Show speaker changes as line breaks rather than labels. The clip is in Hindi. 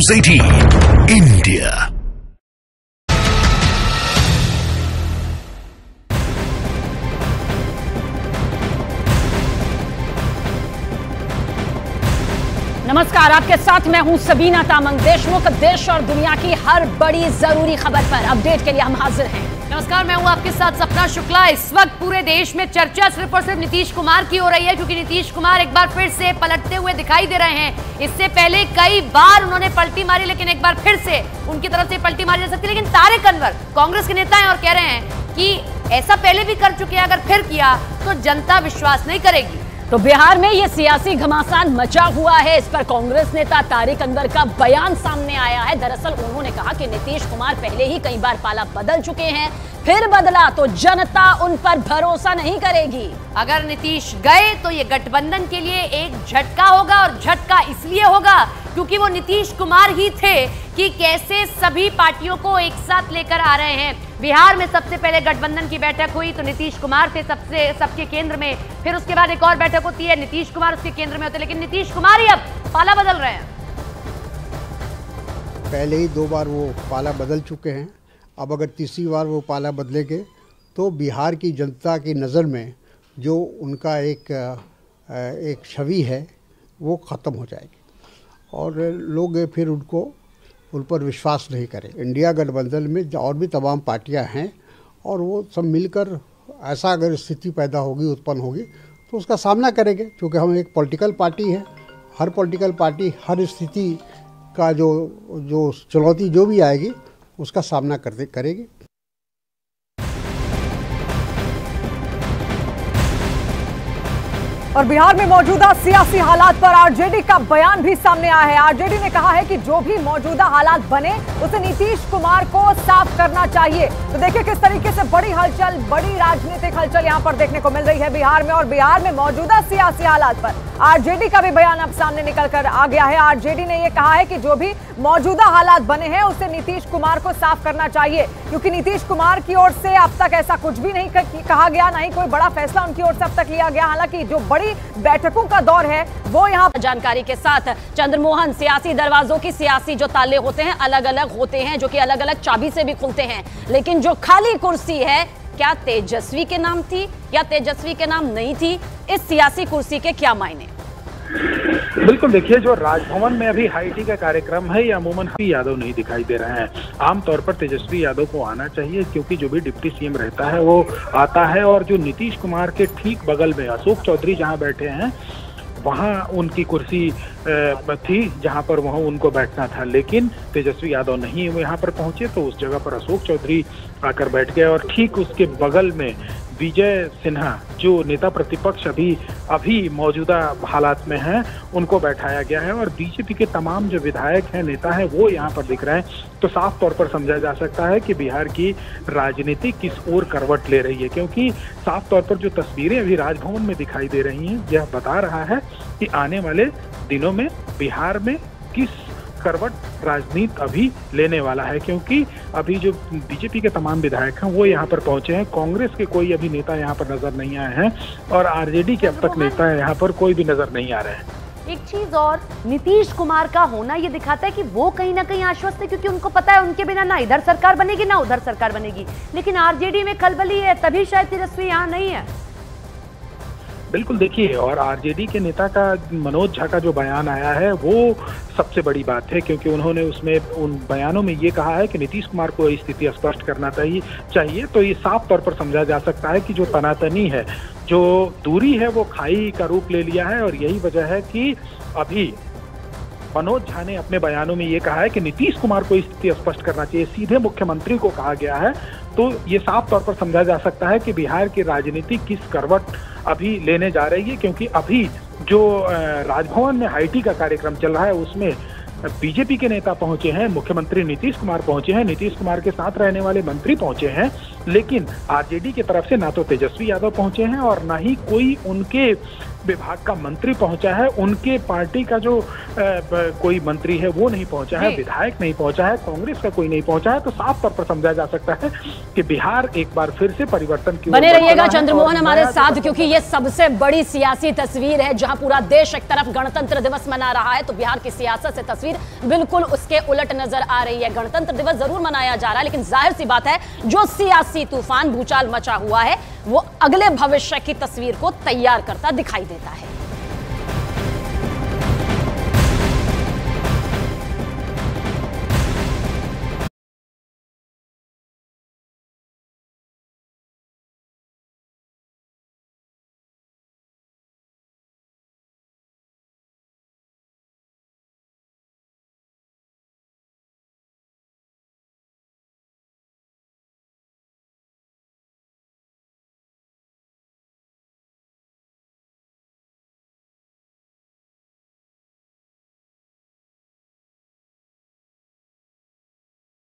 News 18 India।
नमस्कार, आपके साथ मैं हूं सबीना तामंग। देशमुख, देश और दुनिया की हर बड़ी जरूरी खबर पर अपडेट के लिए हम हाजिर हैं।
नमस्कार, मैं हूं आपके साथ सपना शुक्ला। इस वक्त पूरे देश में चर्चा सिर्फ और सिर्फ नीतीश कुमार की हो रही है, क्योंकि नीतीश कुमार एक बार फिर से पलटते हुए दिखाई दे रहे हैं। इससे पहले कई बार उन्होंने पलटी मारी, लेकिन एक बार फिर से उनकी तरफ से पलटी मारी जा सकती है। लेकिन तारिक अनवर कांग्रेस के नेता हैं और कह रहे हैं कि ऐसा पहले भी कर चुके हैं, अगर फिर किया तो जनता विश्वास नहीं करेगी।
तो बिहार में ये सियासी घमासान मचा हुआ है। इस पर कांग्रेस नेता तारिक अनवर का बयान सामने आया है। दरअसल उन्होंने कहा कि नीतीश कुमार पहले ही कई बार पाला बदल चुके हैं, फिर बदला तो जनता उन पर भरोसा नहीं करेगी।
अगर नीतीश गए तो ये गठबंधन के लिए एक झटका होगा, और झटका इसलिए होगा क्योंकि वो नीतीश कुमार ही थे कि कैसे सभी पार्टियों को एक साथ लेकर आ रहे हैं। बिहार में सबसे पहले गठबंधन की बैठक हुई तो नीतीश कुमार थे सबके केंद्र में, फिर उसके बाद एक और बैठक होती है, नीतीश कुमार उसके केंद्र में होते, लेकिन नीतीश कुमार ही अब पाला बदल रहे हैं।
पहले ही 2 बार वो पाला बदल चुके हैं, अब अगर तीसरी बार वो पाला बदलेंगे तो बिहार की जनता की नज़र में जो उनका एक छवि है वो ख़त्म हो जाएगी और लोग फिर उन पर विश्वास नहीं करें। इंडिया गठबंधन में और भी तमाम पार्टियां हैं और वो सब मिलकर ऐसा अगर स्थिति पैदा होगी, उत्पन्न होगी, तो उसका सामना करेंगे। क्योंकि हम एक पॉलिटिकल पार्टी है, हर पॉलिटिकल पार्टी हर स्थिति का जो चुनौती जो भी आएगी उसका सामना करेगी।
और बिहार में मौजूदा सियासी हालात पर आरजेडी का बयान भी सामने आया है। आरजेडी ने कहा है कि जो भी मौजूदा हालात बने उसे नीतीश कुमार को साफ करना चाहिए। तो देखिए किस तरीके से बड़ी हलचल, बड़ी राजनीतिक हलचल यहां पर देखने को मिल रही है बिहार में। और बिहार में मौजूदा सियासी हालात पर आरजेडी का भी बयान अब सामने निकल कर आ गया है। आरजेडी ने यह कहा है कि जो भी मौजूदा हालात बने हैं उसे नीतीश कुमार को साफ करना चाहिए, क्योंकि नीतीश कुमार की ओर से अब तक ऐसा कुछ भी नहीं कहा गया, ना ही कोई बड़ा फैसला उनकी ओर से अब तक लिया गया। हालांकि जो बड़ी बैठकों का दौर है वो यहाँ
जानकारी के साथ चंद्रमोहन, सियासी दरवाजों की सियासी जो ताले होते हैं अलग अलग होते हैं, जो कि अलग अलग चाबी से भी खुलते हैं, लेकिन जो खाली कुर्सी है क्या तेजस्वी के नाम थी या तेजस्वी के नाम नहीं थी, इस सियासी कुर्सी के क्या मायने?
बिल्कुल, देखिए जो राजभवन में अभी हाईटी का कार्यक्रम है, ये अमूमन यादव नहीं दिखाई दे रहे हैं। आमतौर पर तेजस्वी यादव को आना चाहिए, क्योंकि जो भी डिप्टी सीएम रहता है वो आता है। और जो नीतीश कुमार के ठीक बगल में अशोक चौधरी जहां बैठे हैं वहां उनकी कुर्सी थी जहां पर वहां उनको बैठना था, लेकिन तेजस्वी यादव नहीं यहाँ पर पहुंचे, तो उस जगह पर अशोक चौधरी आकर बैठ गए। और ठीक उसके बगल में विजय सिन्हा जो नेता प्रतिपक्ष अभी मौजूदा हालात में हैं उनको बैठाया गया है। और बीजेपी के तमाम जो विधायक हैं, नेता हैं, वो यहाँ पर दिख रहे हैं। तो साफ तौर पर समझा जा सकता है कि बिहार की राजनीति किस ओर करवट ले रही है, क्योंकि साफ तौर पर जो तस्वीरें अभी राजभवन में दिखाई दे रही हैं यह बता रहा है कि आने वाले दिनों में बिहार में किस करवट राजनीति अभी लेने वाला है। क्योंकि अभी जो बीजेपी के तमाम विधायक हैं वो यहाँ पर पहुंचे हैं, कांग्रेस के कोई अभी नेता यहाँ पर नजर नहीं आए हैं, और आरजेडी के अब तक नेता यहाँ पर कोई भी नजर नहीं आ रहे हैं।
एक चीज और, नीतीश कुमार का होना ये दिखाता है कि वो कहीं ना कहीं आश्वस्त है, क्योंकि उनको पता है उनके बिना ना इधर सरकार बनेगी ना उधर सरकार बनेगी। लेकिन आरजेडी में खलबली है, तभी शायद तेजस्वी यहाँ नहीं है।
बिल्कुल, देखिए, और आरजेडी के नेता का मनोज झा का जो बयान आया है वो सबसे बड़ी बात है, क्योंकि उन्होंने उसमें उन बयानों में ये कहा है कि नीतीश कुमार को स्थिति स्पष्ट करना चाहिए। तो ये साफ तौर पर समझा जा सकता है कि जो तनातनी है, जो दूरी है, वो खाई का रूप ले लिया है। और यही वजह है कि अभी मनोज झा ने अपने बयानों में ये कहा है कि नीतीश कुमार को स्थिति स्पष्ट करना चाहिए, सीधे मुख्यमंत्री को कहा गया है। तो ये साफ तौर पर समझा जा सकता है कि बिहार की राजनीति किस करवट अभी लेने जा रही है, क्योंकि अभी जो राजभवन में हाईटी का कार्यक्रम चल रहा है उसमें बीजेपी के नेता पहुंचे हैं, मुख्यमंत्री नीतीश कुमार पहुंचे हैं, नीतीश कुमार के साथ रहने वाले मंत्री पहुंचे हैं, लेकिन आरजेडी की तरफ से ना तो तेजस्वी यादव पहुंचे हैं और ना ही कोई उनके विभाग का मंत्री पहुंचा है, उनके पार्टी का जो कोई मंत्री है वो नहीं पहुंचा है, विधायक नहीं पहुंचा है, कांग्रेस का कोई नहीं पहुंचा है, तो साफ तौर पर समझा जा सकता है कि बिहार एक बार फिर से परिवर्तन की ओर
बने रहिएगा चंद्रमोहन हमारे साथ, क्योंकि ये सबसे बड़ी सियासी तस्वीर है। जहां पूरा देश एक तरफ गणतंत्र दिवस मना रहा है, तो बिहार की सियासत से तस्वीर बिल्कुल उसके उलट नजर आ रही है। गणतंत्र दिवस जरूर मनाया जा रहा है, लेकिन जाहिर सी बात है जो सियासी तूफान भूचाल मचा हुआ है वो अगले भविष्य की तस्वीर को तैयार करता दिखाई देता है।